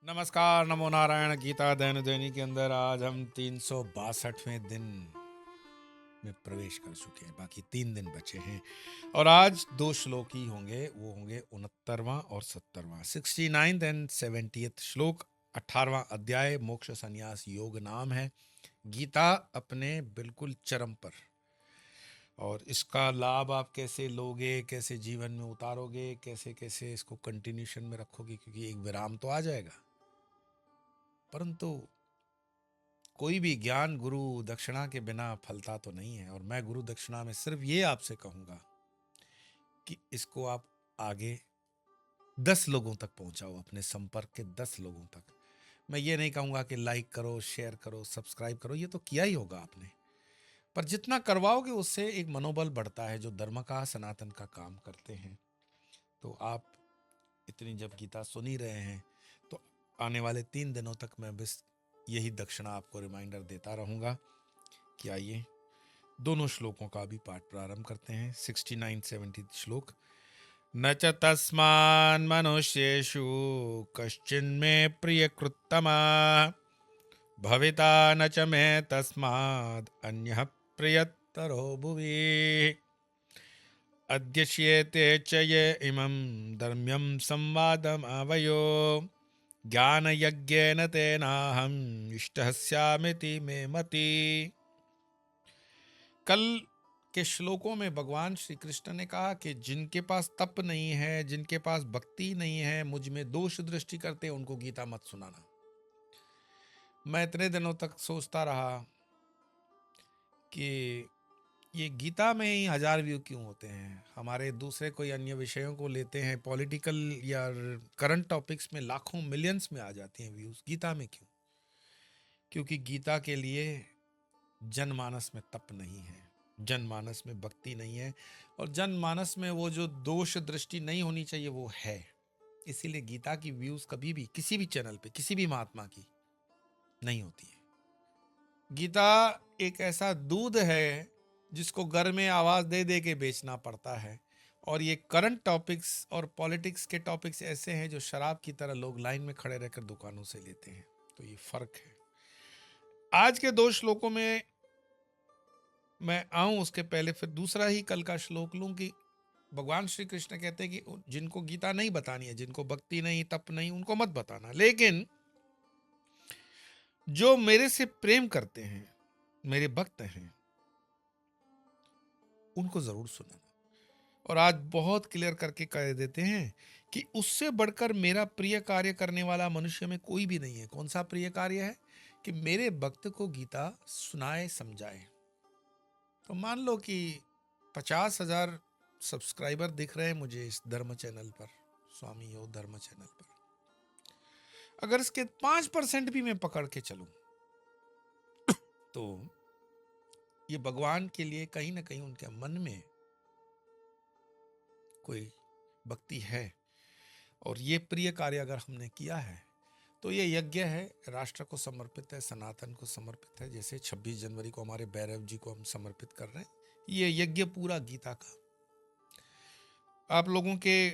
नमस्कार, नमो नारायण। गीता दैनिक दैनिक के अंदर आज हम 362वें दिन में प्रवेश कर चुके हैं। बाकी 3 दिन बचे हैं और आज 2 श्लोक ही होंगे। वो होंगे 69वां और 70वां, 69th एंड 70th श्लोक। 18वां अध्याय मोक्ष संन्यास योग नाम है। गीता अपने बिल्कुल चरम पर, और इसका लाभ आप कैसे लोगे, कैसे जीवन में उतारोगे, कैसे कैसे इसको कंटिन्यूशन में रखोगे, क्योंकि एक विराम तो आ जाएगा। परंतु कोई भी ज्ञान गुरु दक्षिणा के बिना फलता तो नहीं है। और मैं गुरु दक्षिणा में सिर्फ ये आपसे कहूंगा कि इसको आप आगे 10 लोगों तक पहुंचाओ, अपने संपर्क के 10 लोगों तक। मैं ये नहीं कहूंगा कि लाइक करो, शेयर करो, सब्सक्राइब करो, ये तो किया ही होगा आपने। पर जितना करवाओगे उससे एक मनोबल बढ़ता है, जो धर्म का सनातन का काम करते हैं। तो आप इतनी जब गीता सुन ही रहे हैं तो आने वाले 3 दिनों तक मैं बस यही दक्षिणा आपको रिमाइंडर देता रहूंगा कि आइए दोनों श्लोकों का भी पाठ प्रारंभ करते हैं। 69-70 श्लोक। न च तस्मान् मनुष्येषु कश्चिन्मे प्रियकृत्तमा भविता न च मे तस्माद् अन्यः प्रियतरो भुवि अद्यश्येते च ये इमं धर्म्यं संवादमावयो ज्ञानयज्ञेन तेनाहम् इष्टः स्यामिति मे मति। कल के श्लोकों में भगवान श्री कृष्ण ने कहा कि जिनके पास तप नहीं है, जिनके पास भक्ति नहीं है, मुझ में दोष दृष्टि करते हैं, उनको गीता मत सुनाना। मैं इतने दिनों तक सोचता रहा कि ये गीता में ही 1000 व्यू क्यों होते हैं। हमारे दूसरे कोई अन्य विषयों को लेते हैं, पॉलिटिकल या करंट टॉपिक्स में लाखों मिलियंस में आ जाती हैं व्यूज, गीता में क्यों? क्योंकि गीता के लिए जनमानस में तप नहीं है, जनमानस में भक्ति नहीं है, और जनमानस में वो जो दोष दृष्टि नहीं होनी चाहिए वो है। इसीलिए गीता की व्यूज कभी भी किसी भी चैनल पे किसी भी महात्मा की नहीं होती है। गीता एक ऐसा दूध है जिसको घर में आवाज दे दे के बेचना पड़ता है, और ये करंट टॉपिक्स और पॉलिटिक्स के टॉपिक्स ऐसे हैं जो शराब की तरह लोग लाइन में खड़े रहकर दुकानों से लेते हैं। तो ये फर्क है। आज के 2 श्लोकों में मैं आऊं उसके पहले फिर दूसरा ही कल का श्लोक लूं कि भगवान श्री कृष्ण कहते हैं कि जिनको गीता नहीं बतानी है, जिनको भक्ति नहीं, तप नहीं, उनको मत बताना, लेकिन जो मेरे से प्रेम करते हैं, मेरे भक्त हैं, उनको जरूर सुनाना। और आज बहुत क्लियर करके कह देते हैं कि उससे बढ़कर मेरा प्रिय कार्य करने वाला मनुष्य में कोई भी नहीं है। कौन सा प्रिय कार्य है? कि मेरे भक्त को गीता सुनाए, समझाए। तो मान लो कि 50,000 सब्सक्राइबर दिख रहे हैं मुझे इस धर्म चैनल पर, स्वामी योग धर्म चैनल पर। अगर इसके 5% भी मैं पकड़ के चलूं तो ये भगवान के लिए कहीं ना कहीं उनके मन में कोई भक्ति है। और ये प्रिय कार्य अगर हमने किया है तो ये यज्ञ है, राष्ट्र को समर्पित है, सनातन को समर्पित है। जैसे 26 जनवरी को हमारे भैरव जी को हम समर्पित कर रहे हैं, ये यज्ञ पूरा गीता का। आप लोगों के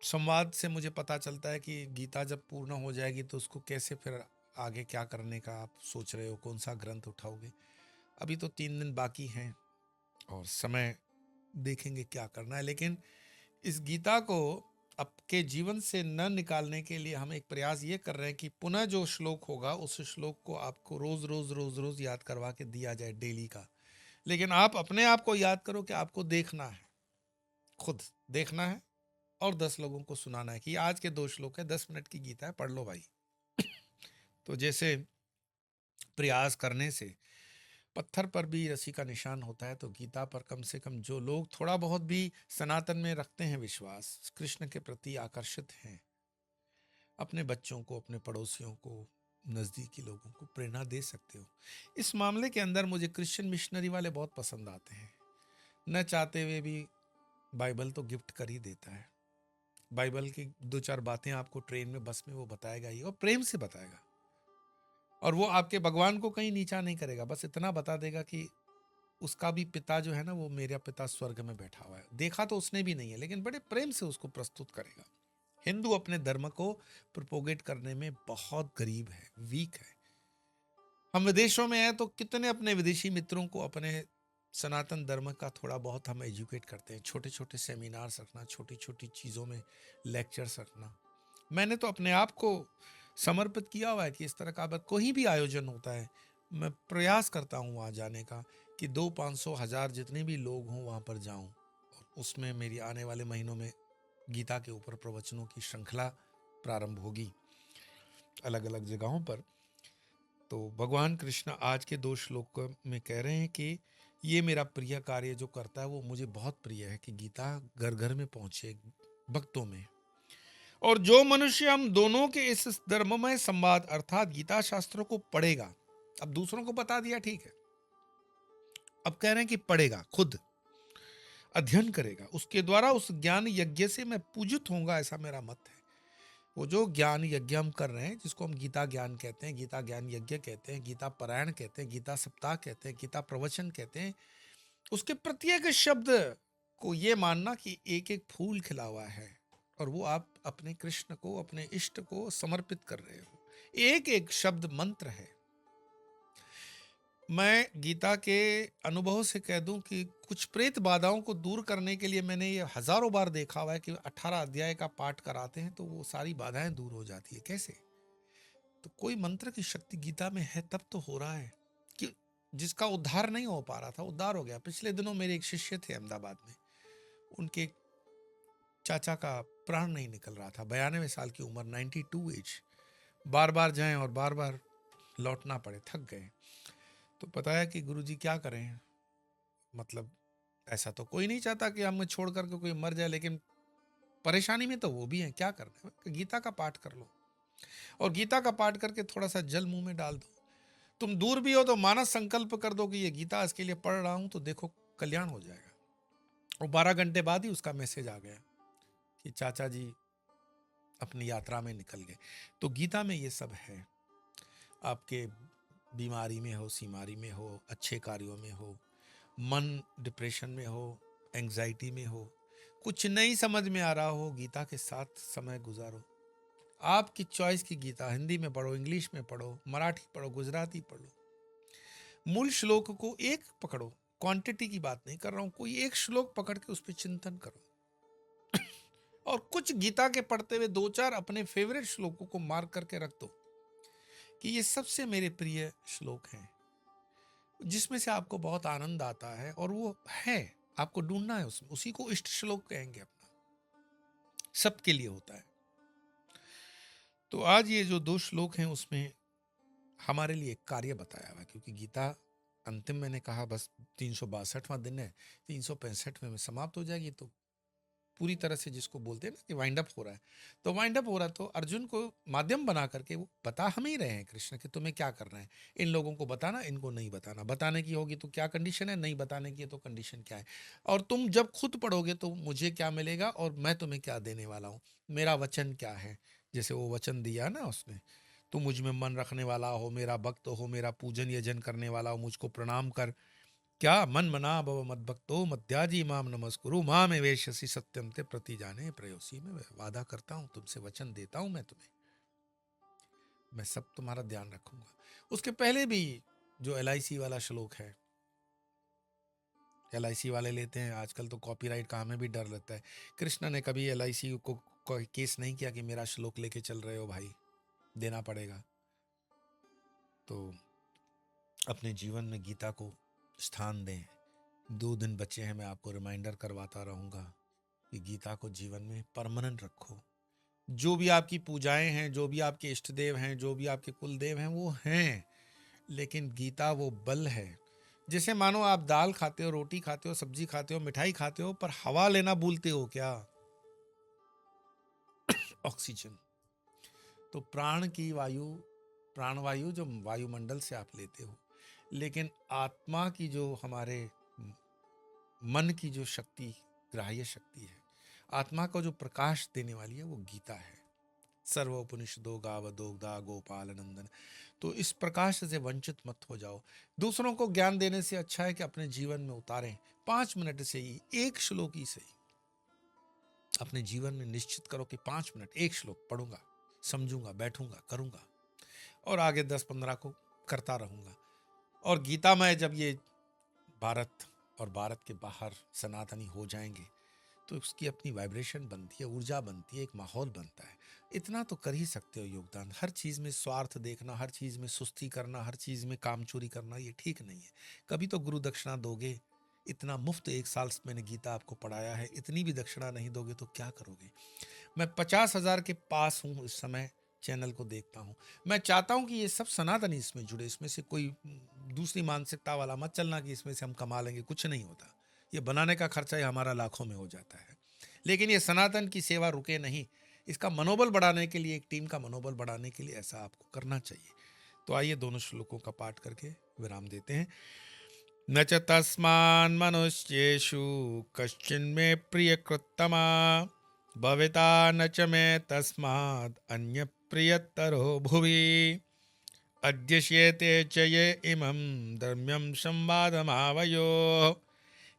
संवाद से मुझे पता चलता है कि गीता जब पूर्ण हो जाएगी तो उसको कैसे फिर आगे क्या करने का आप सोच रहे हो, कौन सा ग्रंथ उठाओगे। अभी तो 3 दिन बाकी हैं और समय देखेंगे क्या करना है। लेकिन इस गीता को आपके जीवन से न निकालने के लिए हम एक प्रयास ये कर रहे हैं कि पुनः जो श्लोक होगा उस श्लोक को आपको रोज रोज रोज रोज याद करवा के दिया जाए, डेली का। लेकिन आप अपने आप को याद करो कि आपको देखना है, खुद देखना है, और 10 लोगों को सुनाना है कि आज के 2 श्लोक है, 10 मिनट की गीता है, पढ़ लो भाई। तो जैसे प्रयास करने से पत्थर पर भी रस्सी का निशान होता है, तो गीता पर कम से कम जो लोग थोड़ा बहुत भी सनातन में रखते हैं विश्वास, कृष्ण के प्रति आकर्षित हैं, अपने बच्चों को, अपने पड़ोसियों को, नज़दीकी लोगों को प्रेरणा दे सकते हो। इस मामले के अंदर मुझे क्रिश्चियन मिशनरी वाले बहुत पसंद आते हैं। न चाहते हुए भी बाइबल तो गिफ्ट कर ही देता है। बाइबल की 2-4 बातें आपको ट्रेन में, बस में वो बताएगा ही, और प्रेम से बताएगा। और वो आपके भगवान को कहीं नीचा नहीं करेगा, बस इतना बता देगा कि उसका भी पिता जो है ना, वो मेरा पिता स्वर्ग में बैठा हुआ है। देखा तो उसने भी नहीं है, लेकिन बड़े प्रेम से उसको प्रस्तुत करेगा। हिंदू अपने धर्म को प्रोपोगेट करने में बहुत गरीब है, वीक है। हम विदेशों में हैं तो कितने अपने विदेशी मित्रों को अपने सनातन धर्म का थोड़ा बहुत हम एजुकेट करते हैं, छोटे छोटे सेमिनार्स रखना, छोटी छोटी चीज़ों में लेक्चर्स रखना। मैंने तो अपने आप को समर्पित किया हुआ है कि इस तरह का अगर कोई भी आयोजन होता है, मैं प्रयास करता हूँ वहाँ जाने का, कि 200-500-1000 जितने भी लोग हों वहाँ पर जाऊँ। और उसमें मेरी आने वाले महीनों में गीता के ऊपर प्रवचनों की श्रृंखला प्रारंभ होगी अलग अलग जगहों पर। तो भगवान कृष्ण आज के 2 श्लोक में कह रहे हैं कि ये मेरा प्रिय कार्य जो करता है वो मुझे बहुत प्रिय है, कि गीता घर घर में पहुंचे भक्तों में। और जो मनुष्य हम दोनों के इस धर्ममय संवाद अर्थात गीता शास्त्रों को पढ़ेगा, अब दूसरों को बता दिया ठीक है, अब कह रहे हैं कि पढ़ेगा, खुद अध्ययन करेगा, उसके द्वारा उस ज्ञान यज्ञ से मैं पूजित होऊंगा, ऐसा मेरा मत है। वो जो ज्ञान यज्ञ हम कर रहे हैं, जिसको हम गीता ज्ञान कहते हैं, गीता ज्ञान यज्ञ कहते हैं, गीता पारायण कहते हैं, गीता सप्ताह कहते हैं, गीता प्रवचन कहते हैं, उसके प्रत्येक शब्द को ये मानना कि एक एक फूल खिला हुआ है और वो आप अपने कृष्ण को, अपने इष्ट को समर्पित कर रहे हो। एक एक शब्द मंत्र है। मैं गीता के अनुभव से कह दूं कि कुछ प्रेत बाधाओं को दूर करने के लिए मैंने ये हजारों बार देखा हुआ है कि 18 अध्याय का पाठ कराते हैं तो वो सारी बाधाएं दूर हो जाती है। कैसे? तो कोई मंत्र की शक्ति गीता में है तब तो हो रहा है, कि जिसका उद्धार नहीं हो पा रहा था उद्धार हो गया। पिछले दिनों मेरे एक शिष्य थे अहमदाबाद में, उनके चाचा का प्राण नहीं निकल रहा था, 92 साल की उम्र, 92 एज। बार बार जाएं और बार बार लौटना पड़े, थक गए। तो पता है कि गुरुजी क्या करें, मतलब ऐसा तो कोई नहीं चाहता कि हमें छोड़ करके कोई मर जाए, लेकिन परेशानी में तो वो भी है, क्या करना है, गीता का पाठ कर लो और गीता का पाठ करके थोड़ा सा जल मुंह में डाल दो। तुम दूर भी हो तो मानस संकल्प कर दो कि ये गीता इसके लिए पढ़ रहा हूं, तो देखो कल्याण हो जाएगा। और 12 घंटे बाद ही उसका मैसेज आ गया कि चाचा जी अपनी यात्रा में निकल गए। तो गीता में ये सब है। आपके बीमारी में हो, सीमारी में हो, अच्छे कार्यों में हो, मन डिप्रेशन में हो, एंग्जाइटी में हो, कुछ नहीं समझ में आ रहा हो, गीता के साथ समय गुजारो। आपकी चॉइस की गीता, हिंदी में पढ़ो, इंग्लिश में पढ़ो, मराठी पढ़ो, गुजराती पढ़ो। मूल श्लोक को एक पकड़ो, क्वांटिटी की बात नहीं कर रहा हूं, कोई एक श्लोक पकड़ के उस पर चिंतन करो। और कुछ गीता के पढ़ते हुए 2-4 अपने फेवरेट श्लोकों को मार्क करके रख दो कि ये सबसे मेरे प्रिय श्लोक हैं, जिसमें से आपको बहुत आनंद आता है। और वो है, आपको ढूंढना है उसमें, उसी को इष्ट श्लोक कहेंगे अपना, सबके लिए होता है। तो आज ये जो 2 श्लोक हैं उसमें हमारे लिए एक कार्य बताया हुआ है, क्योंकि गीता अंतिम मैंने कहा बस 362वां दिन है, 365वें में समाप्त हो जाएगी। तो पूरी तरह से जिसको बोलते हैं ना कि वाइंड अप हो रहा है, तो वाइंड अप हो रहा है, तो अर्जुन को माध्यम बना करके वो बता हम ही रहे हैं कृष्ण कि तुम्हें क्या करना है, इन लोगों को बताना, इनको नहीं बताना। बताने की होगी तो क्या कंडीशन है, नहीं बताने की है तो कंडीशन क्या है, और तुम जब खुद पढ़ोगे तो मुझे क्या मिलेगा और मैं तुम्हें क्या देने वाला हूँ, मेरा वचन क्या है। जैसे वो वचन दिया ना उसने, तू मुझ में मन रखने वाला हो, मेरा भक्त हो, मेरा पूजन यजन करने वाला हो, मुझको प्रणाम कर, क्या मन मना भव मद भक्तो मध्याजी माम नमस्कुरु माँ में वेशसी सत्यम ते प्रति जाने प्रयोसी। में वादा करता हूँ तुमसे, वचन देता हूँ मैं तुम्हें, मैं सब तुम्हारा ध्यान रखूंगा। उसके पहले भी जो LIC वाला श्लोक है, LIC वाले लेते हैं आजकल, तो कॉपीराइट का हमें भी डर लगता है। कृष्ण ने कभी LIC को कोई केस नहीं किया कि मेरा श्लोक लेके चल रहे हो भाई, देना पड़ेगा। तो अपने जीवन में गीता को स्थान दें। 2 दिन बचे हैं, मैं आपको रिमाइंडर करवाता रहूंगा कि गीता को जीवन में परमानेंट रखो। जो भी आपकी पूजाएं हैं, जो भी आपके इष्ट देव हैं, जो भी आपके कुल देव हैं, वो हैं, लेकिन गीता वो बल है। जैसे मानो आप दाल खाते हो, रोटी खाते हो, सब्जी खाते हो, मिठाई खाते हो, पर हवा लेना भूलते हो क्या? ऑक्सीजन। तो प्राण की वायु, प्राणवायु जो वायुमंडल से आप लेते हो, लेकिन आत्मा की जो हमारे मन की जो शक्ति, ग्राह्य शक्ति है, आत्मा को जो प्रकाश देने वाली है, वो गीता है। सर्वोपनिषदो गावदोग्धा गोपाल नंदन। तो इस प्रकाश से वंचित मत हो जाओ। दूसरों को ज्ञान देने से अच्छा है कि अपने जीवन में उतारें, 5 मिनट से ही, एक श्लोक ही से ही। अपने जीवन में निश्चित करो कि 5 मिनट एक श्लोक पढ़ूंगा, समझूंगा, बैठूंगा, करूंगा और आगे 10-15 को करता रहूंगा। और गीता में जब ये भारत और भारत के बाहर सनातनी हो जाएंगे तो उसकी अपनी वाइब्रेशन बनती है, ऊर्जा बनती है, एक माहौल बनता है। इतना तो कर ही सकते हो योगदान। हर चीज़ में स्वार्थ देखना, हर चीज़ में सुस्ती करना, हर चीज़ में काम चोरी करना, ये ठीक नहीं है। कभी तो गुरु दक्षिणा दोगे। इतना मुफ्त 1 साल मैंने गीता आपको पढ़ाया है, इतनी भी दक्षिणा नहीं दोगे तो क्या करोगे। मैं 50,000 के पास हूँ इस समय, चैनल को देखता हूँ। मैं चाहता हूँ कि ये सब सनातनी इसमें जुड़े, इसमें से कोई दूसरी मानसिकता वाला मत चलना कि इसमें से हम कमा लेंगे, कुछ नहीं होता। ये बनाने का खर्चा ही हमारा लाखों में हो जाता है। लेकिन ये सनातन की सेवा रुके नहीं, इसका मनोबल बढ़ाने के लिए, एक टीम का मनोबल बढ़ाने के लिए ऐसा आपको करना चाहिए। तो आइए दोनों श्लोकों का पाठ करके विराम देते हैं। न च तस्मान् मनुष्येषु कश्चिन्मे प्रियकृत्तमा भविता न च मे तस्मात् अन्य प्रियतरो भुवि अद्यश्येते च ये इमं धर्म्यं संवादमावयोः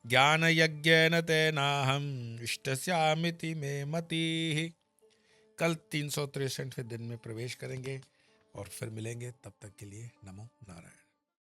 ज्ञानयज्ञेन तेनाहम् इष्टस्यामिति मे मतिः। कल 363वें दिन में प्रवेश करेंगे और फिर मिलेंगे। तब तक के लिए नमो नारायण।